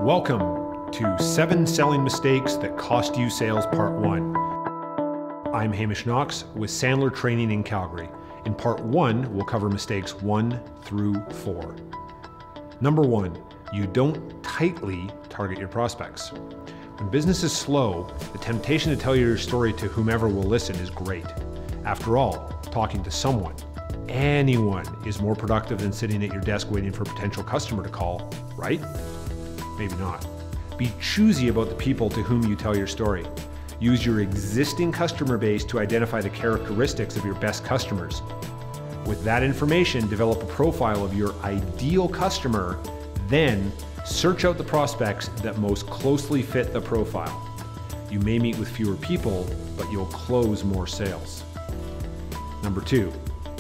Welcome to 7 Selling Mistakes That Cost You Sales Part 1. I'm Hamish Knox with Sandler Training Calgary. In Part 1, we'll cover mistakes 1 through 4. Number 1, you don't tightly target your prospects. When business is slow, the temptation to tell your story to whomever will listen is great. After all, talking to someone, anyone, is more productive than sitting at your desk waiting for a potential customer to call, right? Maybe not. Be choosy about the people to whom you tell your story. Use your existing customer base to identify the characteristics of your best customers. With that information, develop a profile of your ideal customer, then search out the prospects that most closely fit the profile. You may meet with fewer people, but you'll close more sales. Number 2,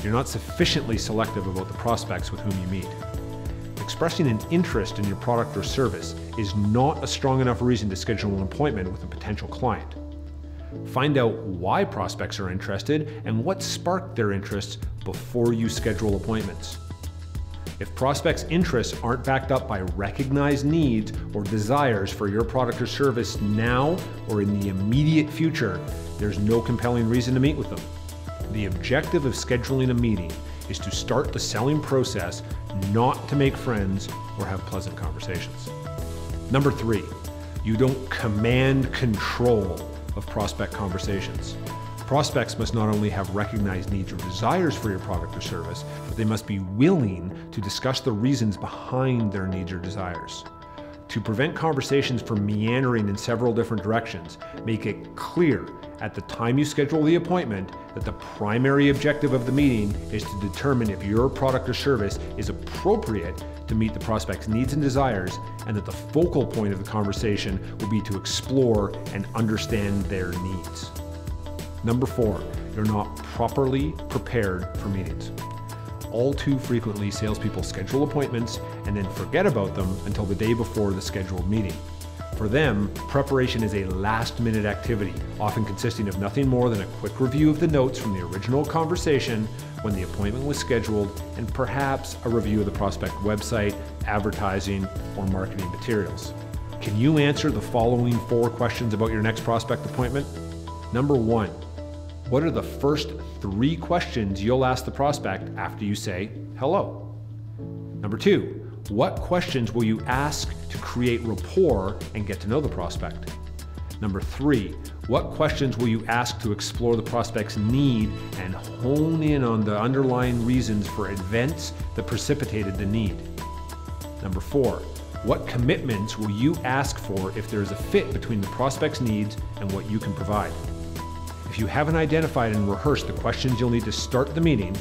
you're not sufficiently selective about the prospects with whom you meet. Expressing an interest in your product or service is not a strong enough reason to schedule an appointment with a potential client. Find out why prospects are interested and what sparked their interests before you schedule appointments. If prospects' interests aren't backed up by recognized needs or desires for your product or service now or in the immediate future, there's no compelling reason to meet with them. The objective of scheduling a meeting is to start the selling process, not to make friends or have pleasant conversations. Number 3, you don't command control of prospect conversations. Prospects must not only have recognized needs or desires for your product or service, but they must be willing to discuss the reasons behind their needs or desires. To prevent conversations from meandering in several different directions, make it clear at the time you schedule the appointment that the primary objective of the meeting is to determine if your product or service is appropriate to meet the prospect's needs and desires, and that the focal point of the conversation will be to explore and understand their needs. Number 4, you're not properly prepared for meetings. All too frequently, salespeople schedule appointments and then forget about them until the day before the scheduled meeting. For them, preparation is a last-minute activity, often consisting of nothing more than a quick review of the notes from the original conversation when the appointment was scheduled, and perhaps a review of the prospect website, advertising, or marketing materials. Can you answer the following 4 questions about your next prospect appointment? Number 1, what are the first 3 questions you'll ask the prospect after you say hello? Number 2, what questions will you ask to create rapport and get to know the prospect? Number 3, what questions will you ask to explore the prospect's need and hone in on the underlying reasons for events that precipitated the need? Number 4, what commitments will you ask for if there is a fit between the prospect's needs and what you can provide? If you haven't identified and rehearsed the questions you'll need to start the meeting,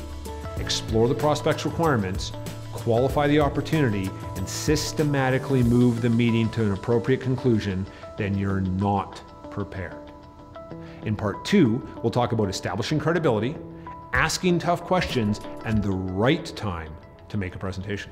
explore the prospect's requirements, qualify the opportunity, and systematically move the meeting to an appropriate conclusion, then you're not prepared. In Part 2, we'll talk about establishing credibility, asking tough questions, and the right time to make a presentation.